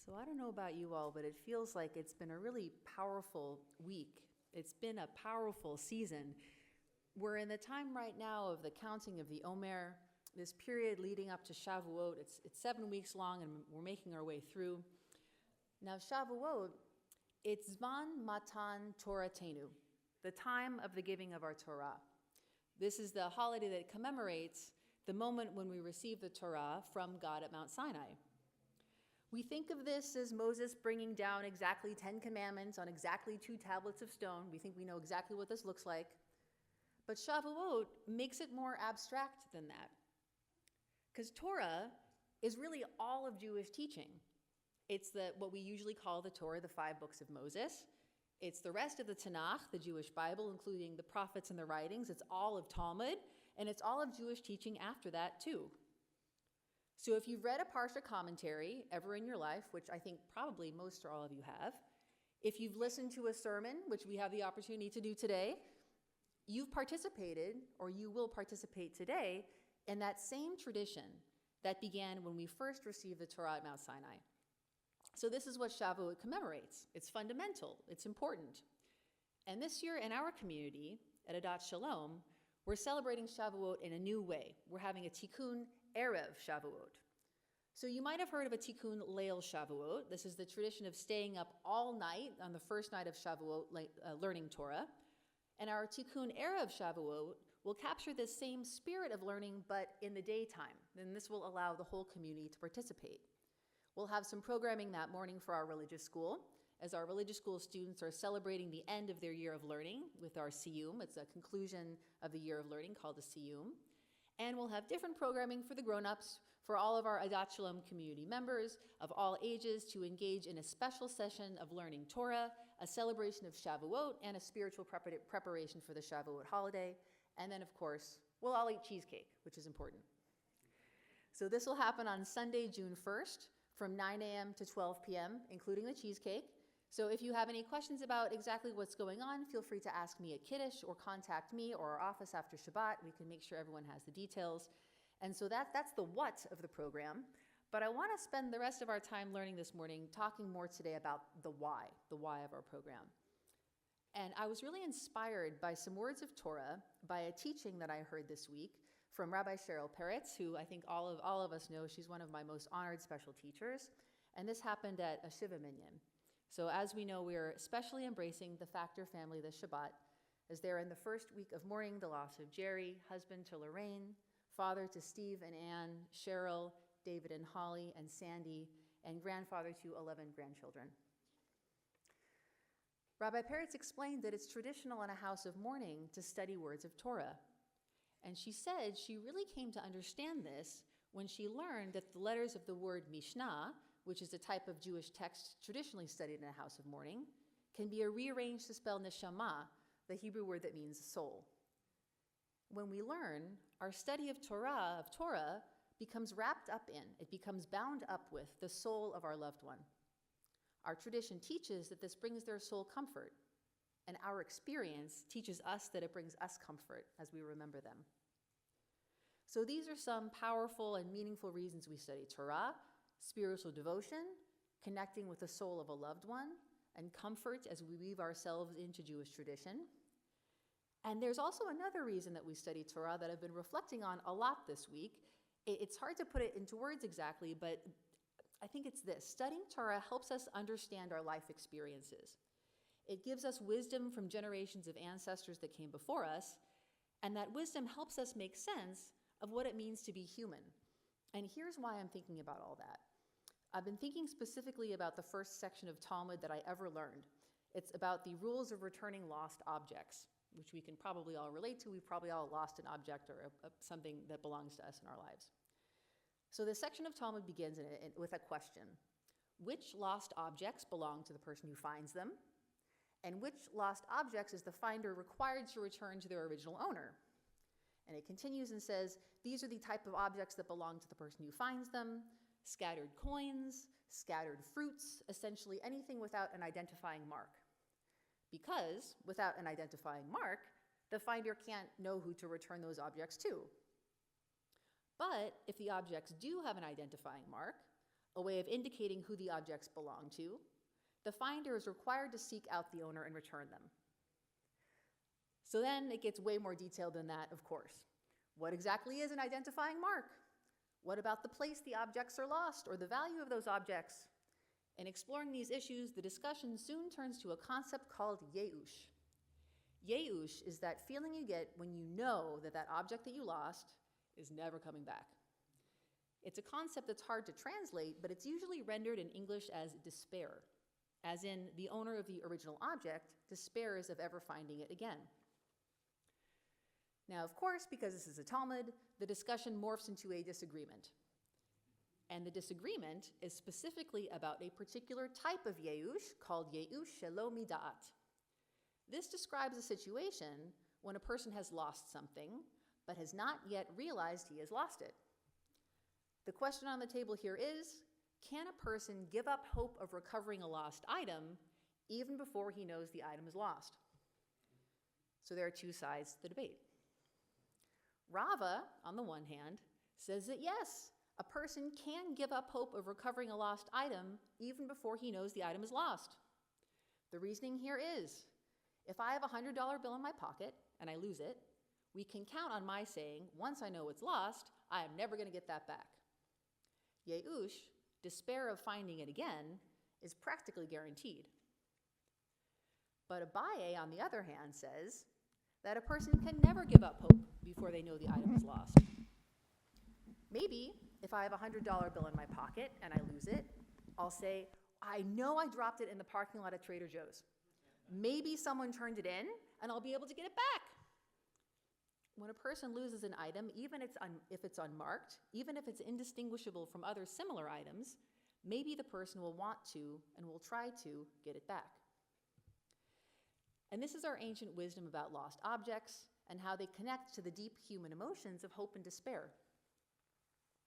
So I don't know about you all, but it feels like it's been a really powerful week. It's been a powerful season. We're in the time right now of the counting of the Omer, this period leading up to Shavuot. It's 7 weeks long, and we're making our way through. Now, Shavuot, it's Zman Matan Toratenu, the time of the giving of our Torah. This is the holiday that commemorates the moment when we receive the Torah from God at Mount Sinai. We think of this as Moses bringing down exactly 10 commandments on exactly 2 tablets of stone. We think we know exactly what this looks like. But Shavuot makes it more abstract than that. Because Torah is really all of Jewish teaching. It's what we usually call the Torah, the 5 books of Moses. It's the rest of the Tanakh, the Jewish Bible, including the prophets and the writings. It's all of Talmud, and it's all of Jewish teaching after that too. So if you've read a Parsha commentary ever in your life, which I think probably most or all of you have, if you've listened to a sermon, which we have the opportunity to do today, you've participated, or you will participate today, in that same tradition that began when we first received the Torah at Mount Sinai. So this is what Shavuot commemorates. It's fundamental. It's important. And this year in our community, at Adat Shalom, we're celebrating Shavuot in a new way. We're having a Tikkun Erev Shavuot. So you might have heard of a Tikkun Leil Shavuot. This is the tradition of staying up all night on the first night of Shavuot, learning Torah. And our Tikkun Erev Shavuot will capture this same spirit of learning, but in the daytime. And this will allow the whole community to participate. We'll have some programming that morning for our religious school, as our religious school students are celebrating the end of their year of learning with our Siyum. It's a conclusion of the year of learning called the Siyum. And we'll have different programming for the grown-ups, for all of our Adat Shalom community members of all ages to engage in a special session of learning Torah, a celebration of Shavuot, and a spiritual preparation for the Shavuot holiday. And then, of course, we'll all eat cheesecake, which is important. So this will happen on Sunday, June 1st, from 9 a.m. to 12 p.m., including the cheesecake. So if you have any questions about exactly what's going on, feel free to ask me at Kiddush or contact me or our office after Shabbat. We can make sure everyone has the details. And so that's the what of the program. But I want to spend the rest of our time learning this morning, talking more today about the why of our program. And I was really inspired by some words of Torah, by a teaching that I heard this week from Rabbi Cheryl Peretz, who I think all of us know. She's one of my most honored special teachers. And this happened at a Shiva Minyan. So as we know, we're especially embracing the Factor family this Shabbat, as they're in the first week of mourning the loss of Jerry, husband to Lorraine, father to Steve and Ann, Cheryl, David and Holly, and Sandy, and grandfather to 11 grandchildren. Rabbi Peretz explained that it's traditional in a house of mourning to study words of Torah. And she said she really came to understand this when she learned that the letters of the word Mishnah, which is a type of Jewish text traditionally studied in a house of mourning, can be rearranged to spell neshama, the Hebrew word that means soul. When we learn, our study of Torah becomes wrapped up in, it becomes bound up with the soul of our loved one. Our tradition teaches that this brings their soul comfort, and our experience teaches us that it brings us comfort as we remember them. So these are some powerful and meaningful reasons we study Torah: spiritual devotion, connecting with the soul of a loved one, and comfort as we weave ourselves into Jewish tradition. And there's also another reason that we study Torah that I've been reflecting on a lot this week. It's hard to put it into words exactly, but I think it's this. Studying Torah helps us understand our life experiences. It gives us wisdom from generations of ancestors that came before us, and that wisdom helps us make sense of what it means to be human. And here's why I'm thinking about all that. I've been thinking specifically about the first section of Talmud that I ever learned. It's about the rules of returning lost objects, which we can probably all relate to. We've probably all lost an object or something that belongs to us in our lives. So this section of Talmud begins with a question. Which lost objects belong to the person who finds them? And which lost objects is the finder required to return to their original owner? And it continues and says, these are the type of objects that belong to the person who finds them: scattered coins, scattered fruits, essentially anything without an identifying mark. Because without an identifying mark, the finder can't know who to return those objects to. But if the objects do have an identifying mark, a way of indicating who the objects belong to, the finder is required to seek out the owner and return them. So then it gets way more detailed than that, of course. What exactly is an identifying mark? What about the place the objects are lost or the value of those objects? In exploring these issues, the discussion soon turns to a concept called yeush. Yeush is that feeling you get when you know that that object that you lost is never coming back. It's a concept that's hard to translate, but it's usually rendered in English as despair, as in the owner of the original object despairs of ever finding it again. Now, of course, because this is a Talmud, the discussion morphs into a disagreement. And the disagreement is specifically about a particular type of yeush called yeush shelo mida'at. This describes a situation when a person has lost something, but has not yet realized he has lost it. The question on the table here is, can a person give up hope of recovering a lost item even before he knows the item is lost? So there are two sides to the debate. Rava, on the one hand, says that yes, a person can give up hope of recovering a lost item even before he knows the item is lost. The reasoning here is, if I have a $100 bill in my pocket and I lose it, we can count on my saying, once I know it's lost, I am never going to get that back. Yeush, despair of finding it again, is practically guaranteed. But Abaye, on the other hand, says that a person can never give up hope before they know the item is lost. Maybe if I have a $100 bill in my pocket and I lose it, I'll say, I know I dropped it in the parking lot at Trader Joe's. Maybe someone turned it in and I'll be able to get it back. When a person loses an item, even if it's unmarked, even if it's indistinguishable from other similar items, maybe the person will want to and will try to get it back. And this is our ancient wisdom about lost objects and how they connect to the deep human emotions of hope and despair.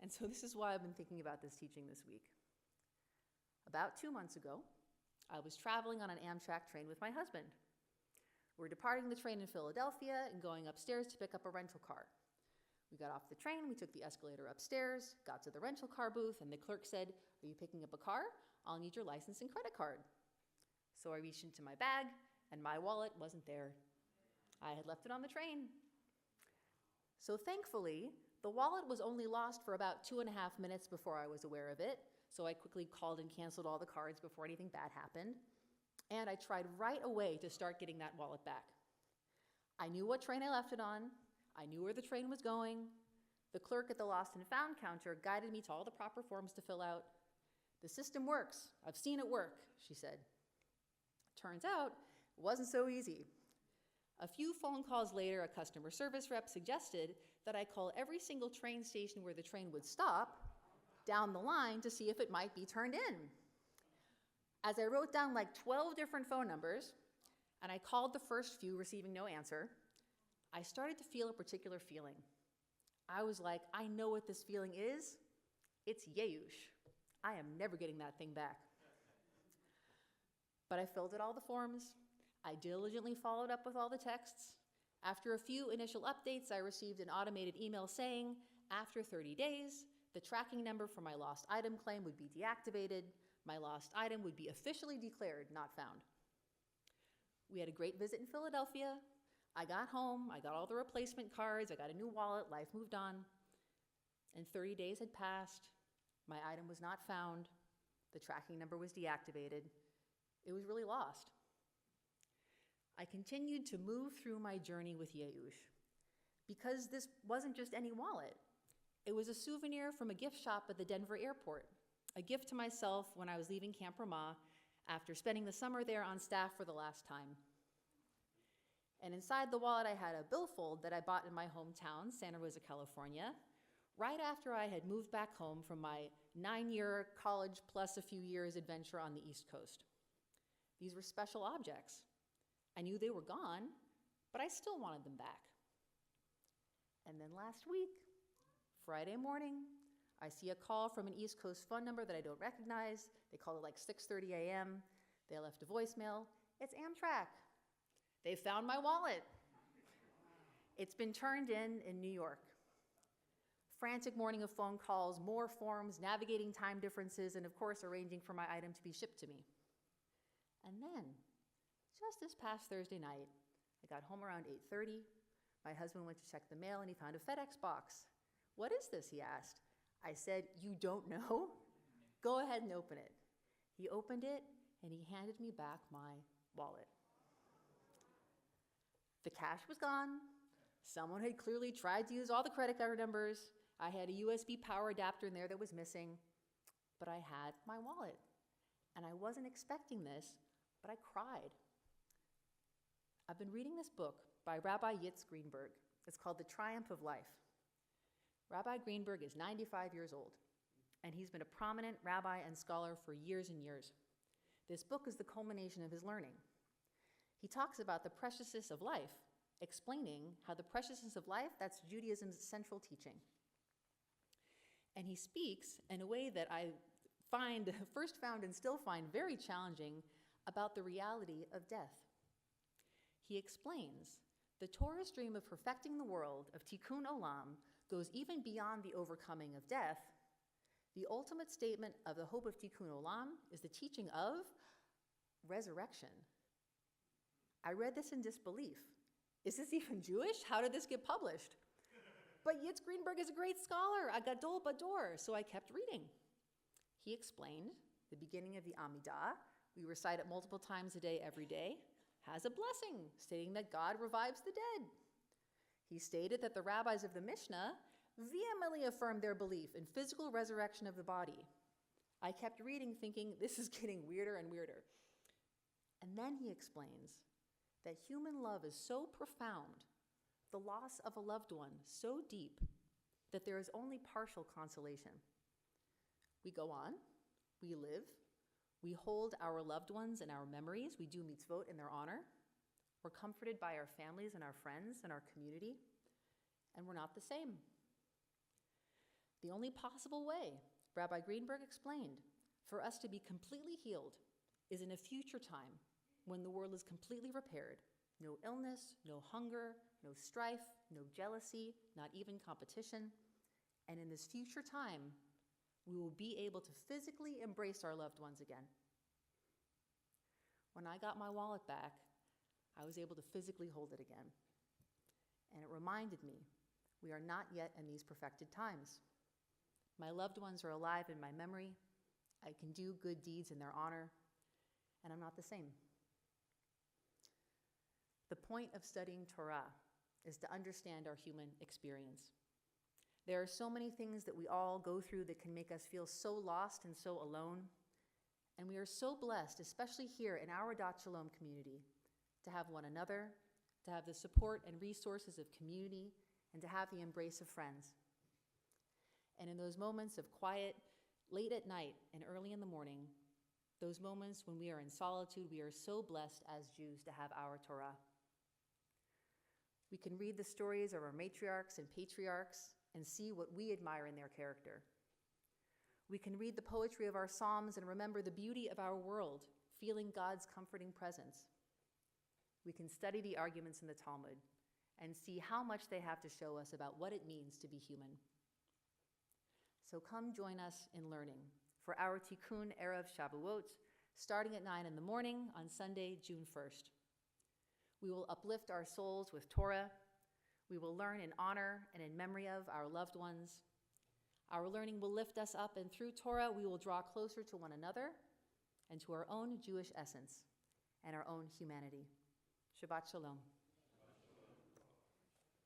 And so this is why I've been thinking about this teaching this week. About 2 months ago, I was traveling on an Amtrak train with my husband. We're departing the train in Philadelphia and going upstairs to pick up a rental car. We got off the train, we took the escalator upstairs, got to the rental car booth, and the clerk said, "Are you picking up a car? I'll need your license and credit card." So I reached into my bag, and my wallet wasn't there. I had left it on the train. So thankfully, the wallet was only lost for about 2.5 minutes before I was aware of it, so I quickly called and canceled all the cards before anything bad happened. And I tried right away to start getting that wallet back. I knew what train I left it on. I knew where the train was going. The clerk at the lost and found counter guided me to all the proper forms to fill out. "The system works. I've seen it work," she said. Turns out, it wasn't so easy. A few phone calls later, a customer service rep suggested that I call every single train station where the train would stop down the line to see if it might be turned in. As I wrote down like 12 different phone numbers, and I called the first few, receiving no answer, I started to feel a particular feeling. I was like, I know what this feeling is. It's yeush. I am never getting that thing back. But I filled out all the forms. I diligently followed up with all the texts. After a few initial updates, I received an automated email saying, after 30 days, the tracking number for my lost item claim would be deactivated. My lost item would be officially declared not found. We had a great visit in Philadelphia. I got home, I got all the replacement cards, I got a new wallet, life moved on. And 30 days had passed. My item was not found. The tracking number was deactivated. It was really lost. I continued to move through my journey with yeush because this wasn't just any wallet. It was a souvenir from a gift shop at the Denver airport, a gift to myself when I was leaving Camp Ramah after spending the summer there on staff for the last time. And inside the wallet, I had a billfold that I bought in my hometown, Santa Rosa, California, right after I had moved back home from my 9-year college plus a few years adventure on the East Coast. These were special objects. I knew they were gone, but I still wanted them back. And then last week, Friday morning, I see a call from an East Coast phone number that I don't recognize. They called it like 6:30 a.m. They left a voicemail. It's Amtrak. They found my wallet. It's been turned in New York. frantic morning of phone calls, more forms, navigating time differences, and of course, arranging for my item to be shipped to me. And then, just this past Thursday night, I got home around 8:30. My husband went to check the mail and he found a FedEx box. "What is this?" he asked. I said, "You don't know? Go ahead and open it." He opened it and he handed me back my wallet. The cash was gone. Someone had clearly tried to use all the credit card numbers. I had a USB power adapter in there that was missing, but I had my wallet. And I wasn't expecting this, but I cried. I've been reading this book by Rabbi Yitz Greenberg. It's called The Triumph of Life. Rabbi Greenberg is 95 years old, and he's been a prominent rabbi and scholar for years and years. This book is the culmination of his learning. He talks about the preciousness of life, explaining how the preciousness of life, that's Judaism's central teaching. And he speaks in a way that I first found and still find very challenging about the reality of death. He explains, the Torah's dream of perfecting the world, of tikkun olam, goes even beyond the overcoming of death. The ultimate statement of the hope of tikkun olam is the teaching of resurrection. I read this in disbelief. Is this even Jewish? How did this get published? But Yitz Greenberg is a great scholar, agadol bador, so I kept reading. He explained the beginning of the Amidah, we recite it multiple times a day, every day, has a blessing stating that God revives the dead. He stated that the rabbis of the Mishnah vehemently affirmed their belief in physical resurrection of the body. I kept reading thinking, this is getting weirder and weirder. And then he explains that human love is so profound, the loss of a loved one so deep, that there is only partial consolation. We go on, we live, we hold our loved ones in our memories, we do mitzvot in their honor, we're comforted by our families and our friends and our community, and we're not the same. The only possible way, Rabbi Greenberg explained, for us to be completely healed is in a future time when the world is completely repaired. No illness, no hunger, no strife, no jealousy, not even competition. And in this future time, we will be able to physically embrace our loved ones again. When I got my wallet back, I was able to physically hold it again. And it reminded me, we are not yet in these perfected times. My loved ones are alive in my memory. I can do good deeds in their honor, and I'm not the same. The point of studying Torah is to understand our human experience. There are so many things that we all go through that can make us feel so lost and so alone. And we are so blessed, especially here in our Dot Shalom community, to have one another, to have the support and resources of community, and to have the embrace of friends. And in those moments of quiet, late at night and early in the morning, those moments when we are in solitude, we are so blessed as Jews to have our Torah. We can read the stories of our matriarchs and patriarchs and see what we admire in their character. We can read the poetry of our Psalms and remember the beauty of our world, feeling God's comforting presence. We can study the arguments in the Talmud and see how much they have to show us about what it means to be human. So come join us in learning for our Tikkun Erev Shavuot, starting at 9 in the morning on Sunday, June 1st. We will uplift our souls with Torah. We will learn in honor and in memory of our loved ones. Our learning will lift us up, and through Torah, we will draw closer to one another and to our own Jewish essence and our own humanity. Shabbat Shalom.